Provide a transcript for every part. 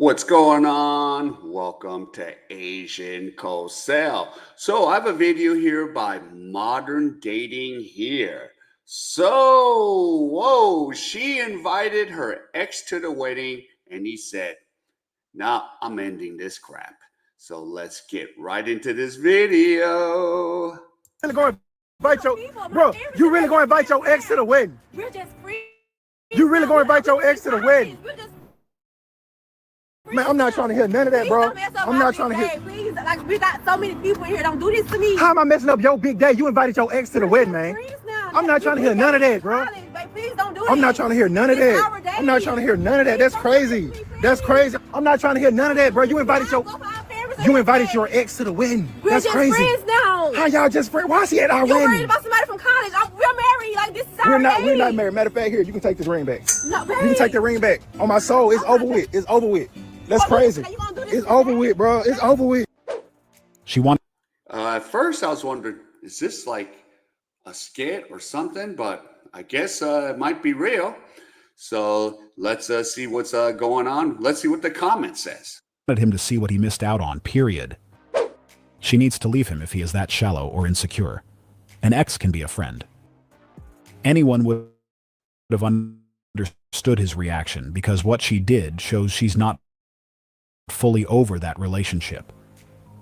What's going on? Welcome to Asian Cosell. So I have a video here by Modern Dating here. So, whoa, she invited her ex to the wedding and he said, nah, I'm ending this crap. So let's get right into this video. Really going to invite your bro? You really going to invite your ex to the wedding? We're just free. You really going to invite your ex to the wedding? Man, I'm not trying to hear none of that, bro. I'm not trying to hear. Please, like we got so many people here. Don't do this to me. How am I messing up your big day? You invited your ex to the wedding, man. I'm not trying to hear none of that, bro. Please don't do I'm not trying to hear none of that. I'm not trying to hear none of that. That's crazy. That's crazy. I'm not trying to hear none of that, bro. You invited your ex to the wedding. That's crazy. We're just friends now. How y'all just friends? Why is he at our You're wedding? worried about somebody from college. We're married. Like this is our We're not married. Matter of fact, here, you can take this ring back. No, You can take the ring back. On my soul, it's over with. It's over with. That's crazy. It's over with, bro. It's over with. She wanted. At first, I was wondering, is this like a skit or something? But I guess it might be real. So let's see what's going on. Let's see what the comment says. Him to see what he missed out on, period. She needs to leave him if he is that shallow or insecure. An ex can be a friend. Anyone would have understood his reaction because what she did shows she's not fully over that relationship.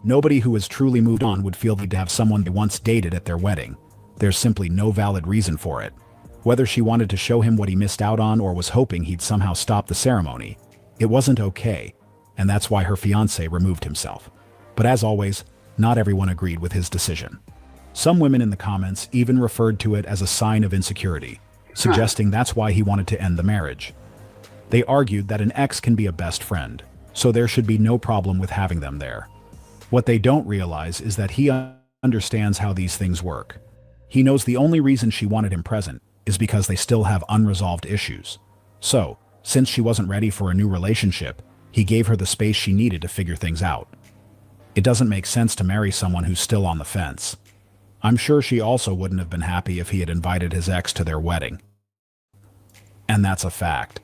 Nobody who has truly moved on would feel the need to have someone they once dated at their wedding. There's simply no valid reason for it. Whether she wanted to show him what he missed out on or was hoping he'd somehow stop the ceremony, it wasn't okay, and that's why her fiancé removed himself. But as always, not everyone agreed with his decision. Some women in the comments even referred to it as a sign of insecurity, suggesting that's why he wanted to end the marriage. They argued that an ex can be a best friend, so there should be no problem with having them there. What they don't realize is that he understands how these things work. He knows the only reason she wanted him present is because they still have unresolved issues. So, since she wasn't ready for a new relationship, he gave her the space she needed to figure things out. It doesn't make sense to marry someone who's still on the fence. I'm sure she also wouldn't have been happy if he had invited his ex to their wedding. And that's a fact.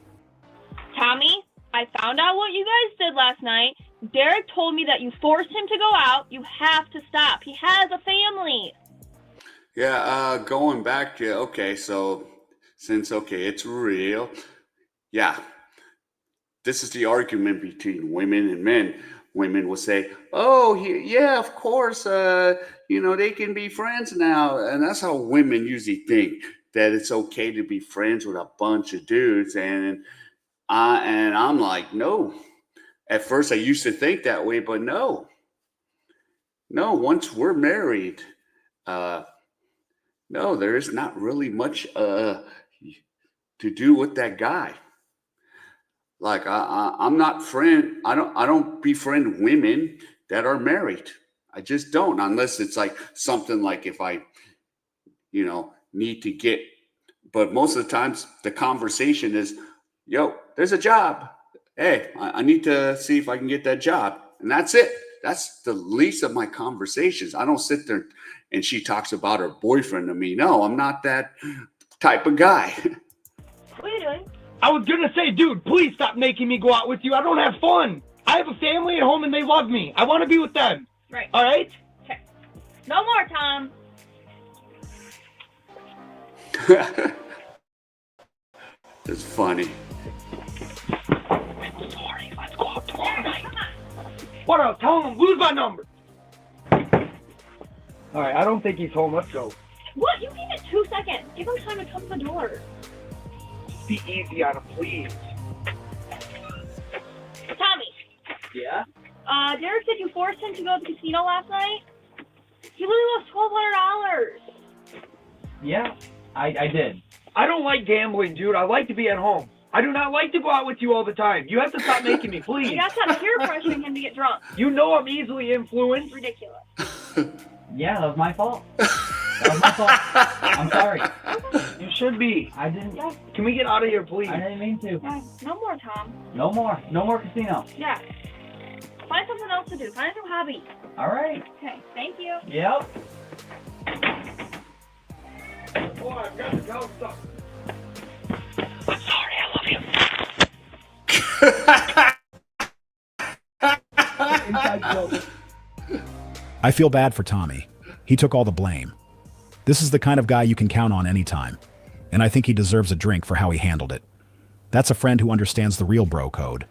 Tommy, I found out what you guys did last night. Derek told me that you forced him to go out. You have to stop. He has a family. Yeah, going back to, okay, so since, okay, it's real. Yeah, this is the argument between women and men. Women will say, oh, yeah, of course, they can be friends now. And that's how women usually think, that it's okay to be friends with a bunch of dudes. And I'm like, no. At first, I used to think that way, but no. Once we're married, no, there is not really much to do with that guy. Like I'm not friend. I don't befriend women that are married. I just don't, unless it's like something like if I, need to get. But most of the times the conversation is, yo, there's a job. Hey, I need to see if I can get that job, and that's it. That's the least of my conversations. I don't sit there and she talks about her boyfriend to me. No, I'm not that type of guy. What are you doing? I was gonna say, dude, please stop making me go out with you. I don't have fun. I have a family at home and they love me. I want to be with them. Right. All right? Okay. No more, Tom. It's funny. Sorry, let's go out tomorrow night. What else? Tell him, lose my number. All right, I don't think he's home. Let's go. What? You gave it 2 seconds. Give him time to come to the door. Just be easy on him, please. Tommy. Yeah? Derek said you forced him to go to the casino last night. He really lost $1,200. Yeah, I did. I don't like gambling, dude. I like to be at home. I do not like to go out with you all the time. You have to stop making me, please. You got to stop peer pressuring him to get drunk. You know I'm easily influenced. Ridiculous. Yeah, that was my fault. That was my fault. I'm sorry. You should be. I didn't. Yeah. Can we get out of here, please? I didn't mean to. Yeah. No more, Tom. No more. No more casino. Yeah. Find something else to do. Find a new hobby. All right. Okay. Thank you. Yep. Oh, I've got to go. Stop. Inside joke. I feel bad for Tommy. He took all the blame. This is the kind of guy you can count on anytime. And I think he deserves a drink for how he handled it. That's a friend who understands the real bro code.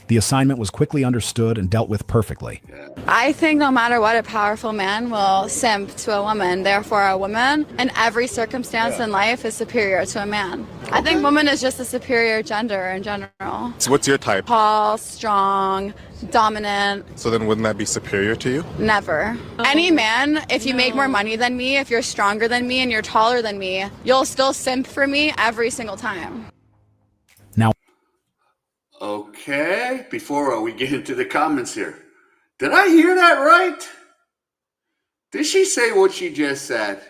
The assignment was quickly understood and dealt with perfectly. I think no matter what, a powerful man will simp to a woman. Therefore, a woman in every circumstance in life is superior to a man. I think woman is just a superior gender in general. So what's your type? Tall, strong, dominant. So then wouldn't that be superior to you? Never. Any man, if you make more money than me, if you're stronger than me and you're taller than me, you'll still simp for me every single time. Now, Okay, before we get into the comments here, did I hear that right? Did she say what she just said?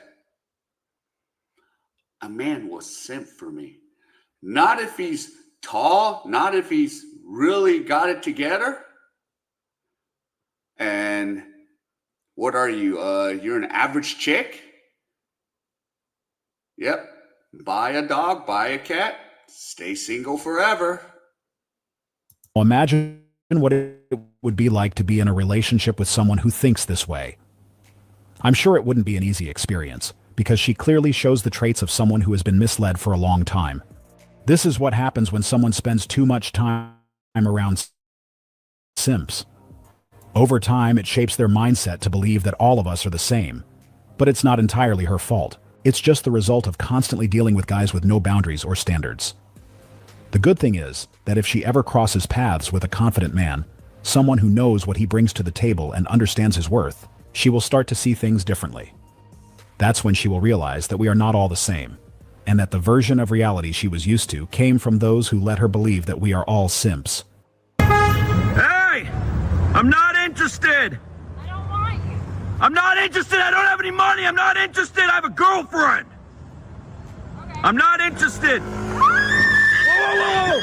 A man will simp for me. Not if he's tall, not if he's really got it together. And what are you? You're an average chick? Yep. Buy a dog, buy a cat, stay single forever. imagine what it would be like to be in a relationship with someone who thinks this way. I'm sure it wouldn't be an easy experience, because she clearly shows the traits of someone who has been misled for a long time. This is what happens when someone spends too much time around simps. Over time, it shapes their mindset to believe that all of us are the same. But it's not entirely her fault. It's just the result of constantly dealing with guys with no boundaries or standards. The good thing is that if she ever crosses paths with a confident man, someone who knows what he brings to the table and understands his worth, she will start to see things differently. That's when she will realize that we are not all the same, and that the version of reality she was used to came from those who let her believe that we are all simps. Hey! I'm not interested! I don't want you. I'm not interested! I don't have any money! I'm not interested! I have a girlfriend! Okay. I'm not interested! Whoa!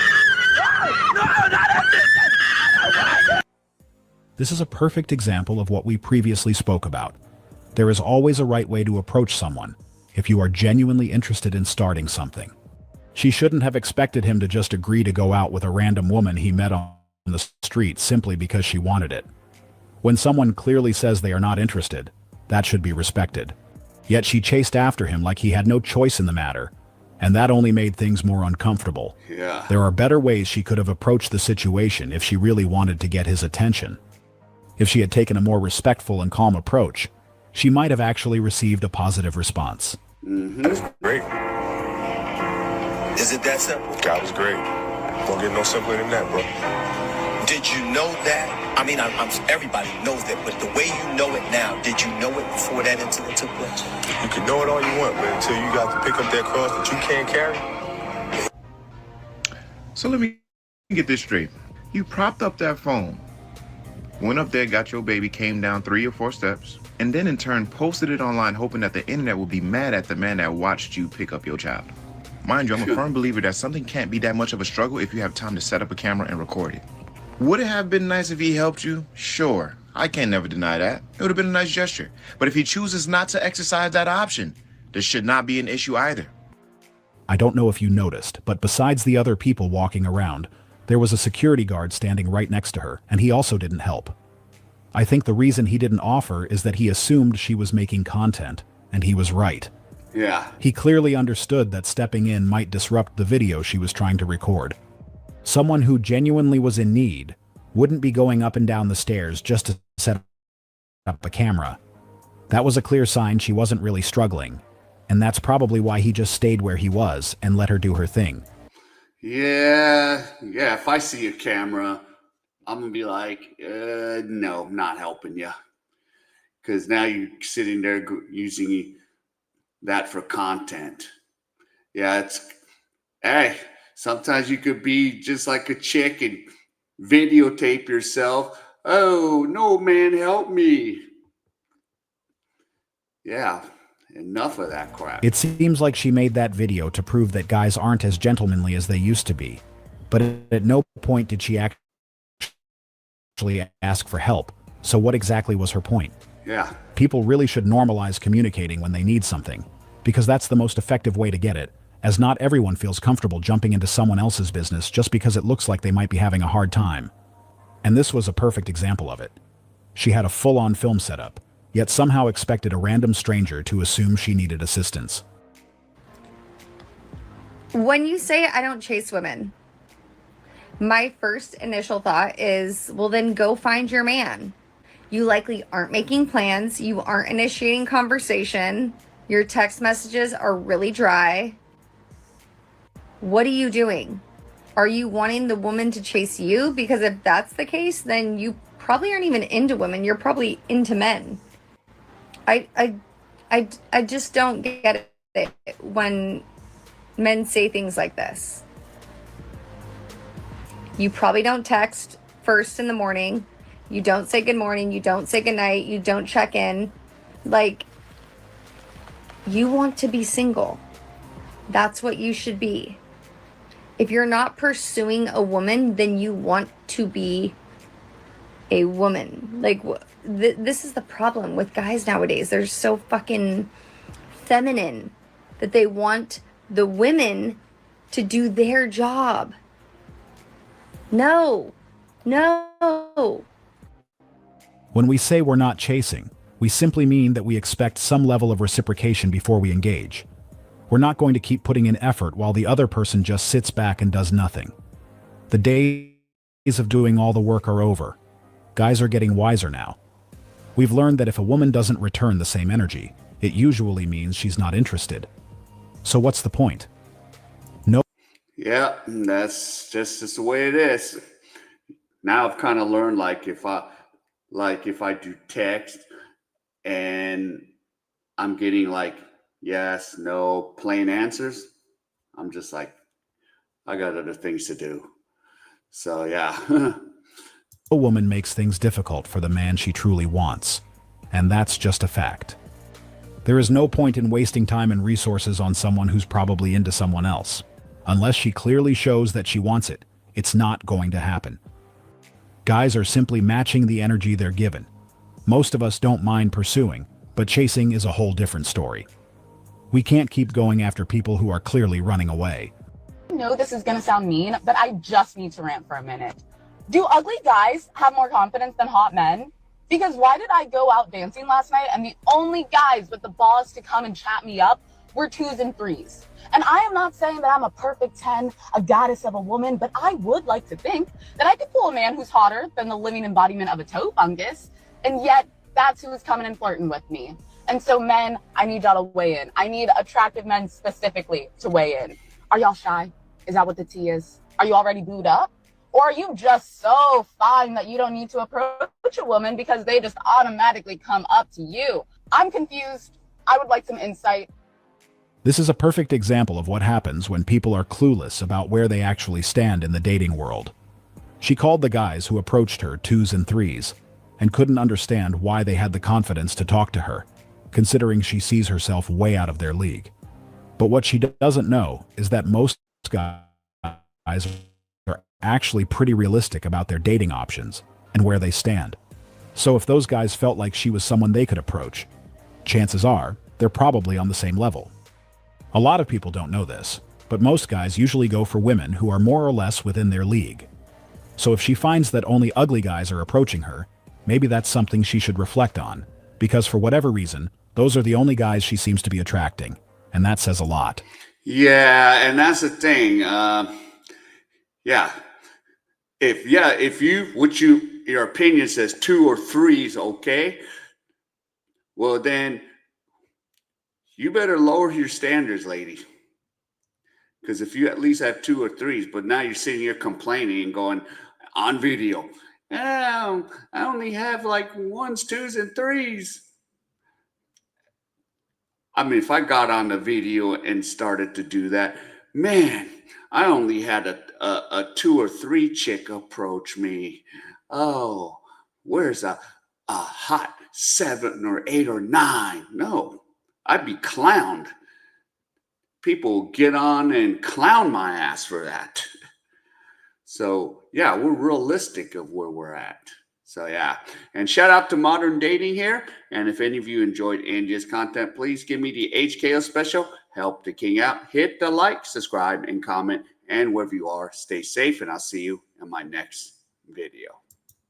No, not interested! This is a perfect example of what we previously spoke about. There is always a right way to approach someone if you are genuinely interested in starting something. She shouldn't have expected him to just agree to go out with a random woman he met on the street simply because she wanted it. When someone clearly says they are not interested, that should be respected. Yet she chased after him like he had no choice in the matter, and that only made things more uncomfortable. Yeah. There are better ways she could have approached the situation if she really wanted to get his attention. If she had taken a more respectful and calm approach, she might have actually received a positive response. That's great. Is it that simple? God is great. Don't get no simpler than that, bro. Did you know that? I mean, everybody knows that, but the way you know it now, did you know it before that incident took place? You can know it all you want, but until you got to pick up that cross that you can't carry. So let me get this straight. You propped up that phone, went up there, got your baby, came down 3 or 4 steps, and then in turn posted it online hoping that the internet will be mad at the man that watched you pick up your child. Mind you, I'm a firm believer that something can't be that much of a struggle if you have time to set up a camera and record it. Would it have been nice if he helped you? Sure. I can never deny that. It would have been a nice gesture. But if he chooses not to exercise that option, this should not be an issue either. I don't know if you noticed, but besides the other people walking around, there was a security guard standing right next to her, and he also didn't help. I think the reason he didn't offer is that he assumed she was making content, and he was right. Yeah. He clearly understood that stepping in might disrupt the video she was trying to record. Someone who genuinely was in need wouldn't be going up and down the stairs just to set up a camera. That was a clear sign she wasn't really struggling, and that's probably why he just stayed where he was and let her do her thing. Yeah. If I see a camera, I'm going to be like, no, I'm not helping you. Because now you're sitting there using that for content. Yeah, hey, sometimes you could be just like a chick and videotape yourself. Oh, no, man, help me. Yeah, enough of that crap. It seems like she made that video to prove that guys aren't as gentlemanly as they used to be. But at no point did she actually ask for help. So what exactly was her point? Yeah. People really should normalize communicating when they need something, because that's the most effective way to get it, as not everyone feels comfortable jumping into someone else's business just because it looks like they might be having a hard time. And this was a perfect example of it. She had a full-on film setup, yet somehow expected a random stranger to assume she needed assistance. When you say I don't chase women, my first initial thought is, well, then go find your man. You likely aren't making plans. You aren't initiating conversation. Your text messages are really dry. What are you doing? Are you wanting the woman to chase you? Because if that's the case, then you probably aren't even into women. You're probably into men. I just don't get it when men say things like this. You probably don't text first in the morning. You don't say good morning. You don't say good night. You don't check in. Like, you want to be single. That's what you should be. If you're not pursuing a woman, then you want to be a woman. Like, this is the problem with guys nowadays. They're so fucking feminine that they want the women to do their job. No. When we say we're not chasing, we simply mean that we expect some level of reciprocation before we engage. We're not going to keep putting in effort while the other person just sits back and does nothing. The days of doing all the work are over. Guys are getting wiser now. We've learned that if a woman doesn't return the same energy, it usually means she's not interested. So what's the point? No. Yeah, that's just the way it is. Now I've kind of learned, like if I do text and I'm getting like yes, no, plain answers, I'm just like, I got other things to do. So yeah. A woman makes things difficult for the man she truly wants, and that's just a fact. There is no point in wasting time and resources on someone who's probably into someone else. Unless she clearly shows that she wants it, it's not going to happen. Guys are simply matching the energy they're given. Most of us don't mind pursuing, but chasing is a whole different story. We can't keep going after people who are clearly running away. I know this is gonna sound mean, but I just need to rant for a minute. Do ugly guys have more confidence than hot men? Because why did I go out dancing last night and the only guys with the balls to come and chat me up were 2s and 3s? And I am not saying that I'm a perfect 10, a goddess of a woman, but I would like to think that I could pull a man who's hotter than the living embodiment of a toe fungus, and yet that's who's coming and flirting with me. And so men, I need y'all to weigh in. I need attractive men specifically to weigh in. Are y'all shy? Is that what the tea is? Are you already booed up? Or are you just so fine that you don't need to approach a woman because they just automatically come up to you? I'm confused. I would like some insight. This is a perfect example of what happens when people are clueless about where they actually stand in the dating world. She called the guys who approached her 2s and 3s and couldn't understand why they had the confidence to talk to her, considering she sees herself way out of their league. But what she doesn't know is that most guys are actually pretty realistic about their dating options and where they stand. So if those guys felt like she was someone they could approach, chances are they're probably on the same level. A lot of people don't know this, but most guys usually go for women who are more or less within their league. So if she finds that only ugly guys are approaching her, maybe that's something she should reflect on, because for whatever reason, those are the only guys she seems to be attracting, and that says a lot. Yeah, and that's the thing. If your opinion says 2 or 3s, okay, well then you better lower your standards, lady. Because if you at least have 2 or 3s, but now you're sitting here complaining and going on video, I only have like 1s, 2s, and 3s. I mean, if I got on the video and started to do that, man, I only had a 2 or 3 chick approach me. Oh, where's a hot 7 or 8 or 9? No, I'd be clowned. People get on and clown my ass for that. So yeah, we're realistic of where we're at. So yeah, and shout out to Modern Dating here. And if any of you enjoyed Angie's content, please give me the HKO special. Help the king out. Hit the like, subscribe, and comment. And wherever you are, stay safe. And I'll see you in my next video.